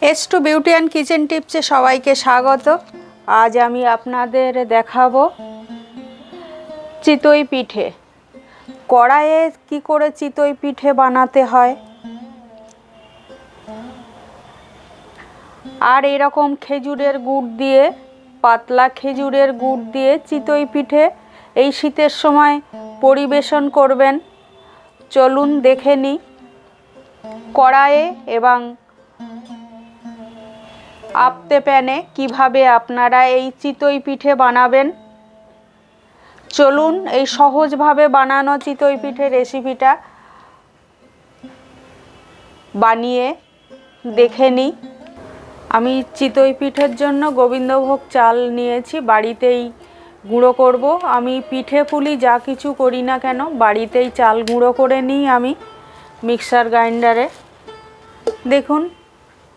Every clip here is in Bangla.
S to beauty and kitchen টিপসে সবাইকে স্বাগত। আজ আমি আপনাদের দেখাবো চিতই পিঠে। কড়াইয়ে কি করে চিতই পিঠে বানাতে হয়, আর এরকম খেজুরের গুড় দিয়ে, পাতলা খেজুরের গুড় দিয়ে চিতই পিঠে এই শীতের সময় পরিবেশন করবেন। চলুন দেখে নিই কড়াইয়ে এবং আপতে প্যানে কিভাবে আপনারা এই চিতই পিঠে বানাবেন। চলুন এই সহজভাবে বানানো চিতই পিঠে রেসিপিটা বানিয়ে দেখে নিই। আমি চিতই পিঠের জন্য গোবিন্দভোগ চাল নিয়েছি, বাড়িতেই গুঁড়ো করব। আমি পিঠে পুলি যা কিছু করি না কেন বাড়িতেই চাল গুঁড়ো করে নিই আমি মিক্সার গ্রাইন্ডারে। দেখুন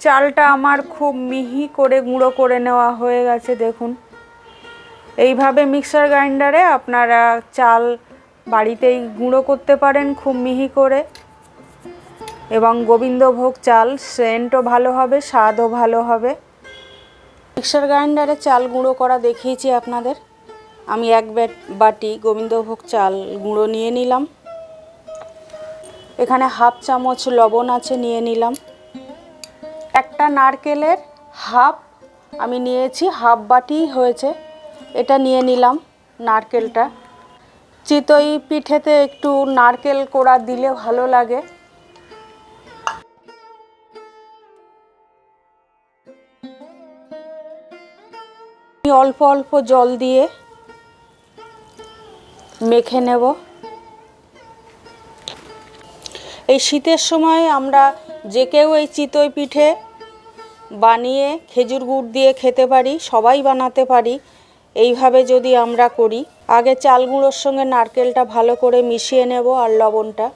চালটা আমার খুব মিহি করে গুঁড়ো করে নেওয়া হয়ে গেছে। দেখুন এইভাবে মিক্সার গ্রাইন্ডারে আপনারা চাল বাড়িতেই গুঁড়ো করতে পারেন খুব মিহি করে, এবং গোবিন্দভোগ চাল সেন্টও ভালো হবে, স্বাদও ভালো হবে। মিক্সার গ্রাইন্ডারে চাল গুঁড়ো করা দেখিয়েছি আপনাদের। আমি এক বাটি গোবিন্দভোগ চাল গুঁড়ো নিয়ে নিলাম। এখানে হাফ চামচ লবণ আছে, নিয়ে নিলাম। একটা নারকেলের হাফ আমি নিয়েছি, হাফ বাটি হয়েছে, এটা নিয়ে নিলাম নারকেলটা। চিতই পিঠেতে একটু নারকেল কোড়া দিলে ভালো লাগে। অল্প অল্প জল দিয়ে মেখে নেব। এই শীতের সময় আমরা যে কেউ এই চিতই পিঠে বানিয়ে খেজুর গুড় দিয়ে খেতে পারি, সবাই বানাতে পারি এইভাবে যদি আমরা করি। আগে চাল গুঁড়োর সঙ্গে নারকেলটা ভালো করে মিশিয়ে নেব আর লবণটা।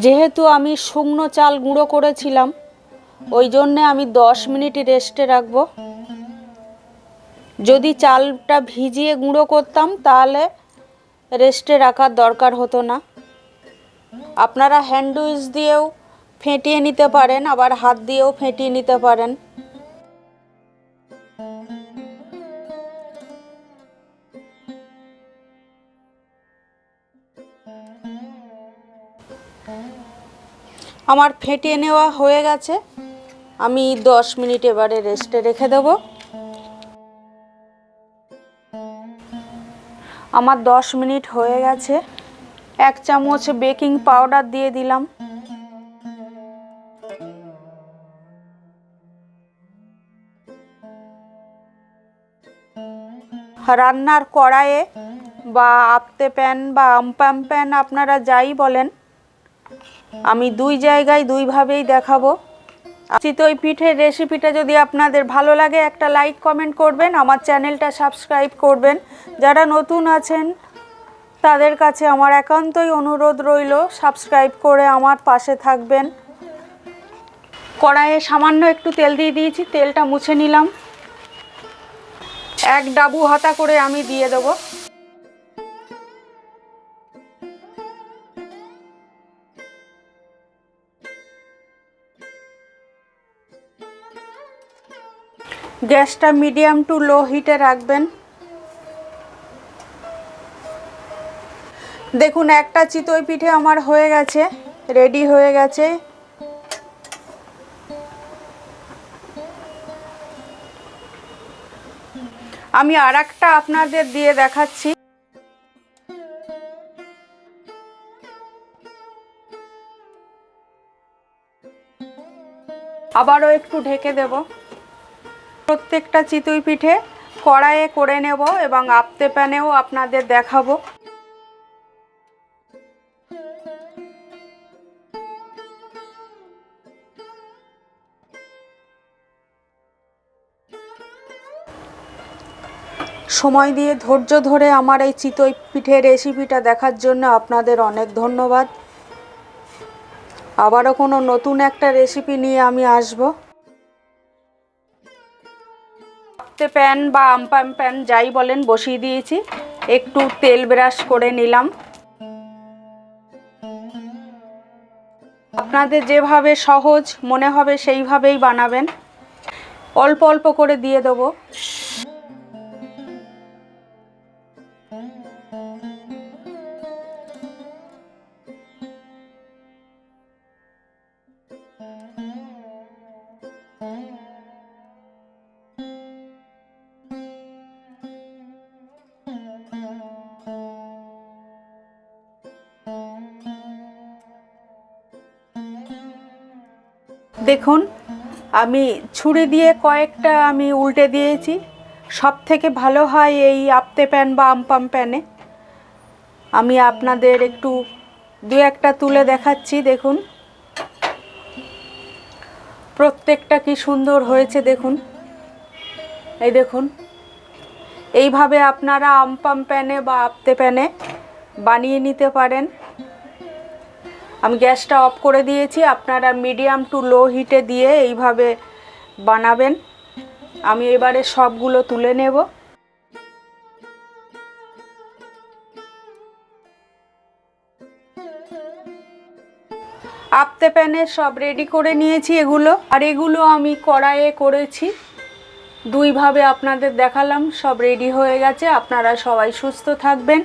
যেহেতু আমি শুকনো চাল গুঁড়ো করেছিলাম, ওই জন্যে আমি 10 মিনিট রেস্টে রাখবো। যদি চালটা ভিজিয়ে গুঁড়ো করতাম তাহলে রেস্টে রাখার দরকার হতো না। আপনারা হ্যান্ড উইচ দিয়েও ফেটিয়ে নিতে পারেন, আবার হাত দিয়েও ফেটিয়ে নিতে পারেন। আমার ফেটিয়ে নেওয়া হয়ে গেছে, আমি 10 মিনিট এবারে রেস্টে রেখে দেব। আমার 10 মিনিট হয়ে গেছে। 1 চামচ বেকিং পাউডার দিয়ে দিলাম। রান্নার কড়াইয়ে বা আপতে প্যান বা আমপাম প্যান আপনারা যাই বলেন, আমি দুই জায়গায় দুইভাবেই দেখাবো। চিতই পিঠের রেসিপিটা যদি আপনাদের ভালো লাগে একটা লাইক কমেন্ট করবেন, আমার চ্যানেলটা সাবস্ক্রাইব করবেন। যারা নতুন আছেন তাদের কাছে আমার একান্তই অনুরোধ রইল, সাবস্ক্রাইব করে আমার পাশে থাকবেন। কড়াইয়ে সামান্য একটু তেল দিয়ে দিয়েছি, তেলটা মুছে নিলাম। 1 ডাবু হাতা করে আমি দিয়ে দেব। গ্যাসটা মিডিয়াম টু লো হিটে রাখবেন। দেখুন একটা চিতই পিঠে আমার হয়ে গেছে, রেডি হয়ে গেছে। আমি আরেকটা আপনাদের দিয়ে দেখাচ্ছি। আবারও একটু ঢেকে দেব। প্রত্যেকটা চিতই পিঠে কড়াইয়ে করে নেব এবং আপতে প্যানেও আপনাদের দেখাবো। সময় দিয়ে ধৈর্য ধরে আমার এই চিতই পিঠে রেসিপিটা দেখার জন্য আপনাদের অনেক ধন্যবাদ। আবারও কোনো নতুন একটা রেসিপি নিয়ে আমি আসব। আপতে প্যান বা আমপাম প্যান যাই বলেন বসিয়ে দিয়েছি। একটু তেল ব্রাশ করে নিলাম। আপনাদের যেভাবে সহজ মনে হবে সেইভাবেই বানাবেন। অল্প অল্প করে দিয়ে দেবো। দেখুন আমি ছুরি দিয়ে কয়েকটা আমি উল্টে দিয়েছি। সব থেকে ভালো হয় এই আপতে প্যান বা আমপাম প্যানে। আমি আপনাদের একটু দু একটা তুলে দেখাচ্ছি। দেখুন প্রত্যেকটা কি সুন্দর হয়েছে দেখুন। এই দেখুন, এইভাবে আপনারা আমপাম প্যানে বা আপতে প্যানে বানিয়ে নিতে পারেন। আমি গ্যাসটা অফ করে দিয়েছি। আপনারা মিডিয়াম টু লো হিটে দিয়ে এইভাবে বানাবেন। আমি এবারে সবগুলো তুলে নেব। আপতে প্যানে সব রেডি করে নিয়েছি এগুলো। আর এগুলো আমি কড়াইয়ে করেছি। দুইভাবে আপনাদের দেখালাম, সব রেডি হয়ে গেছে। আপনারা সবাই সুস্থ থাকবেন।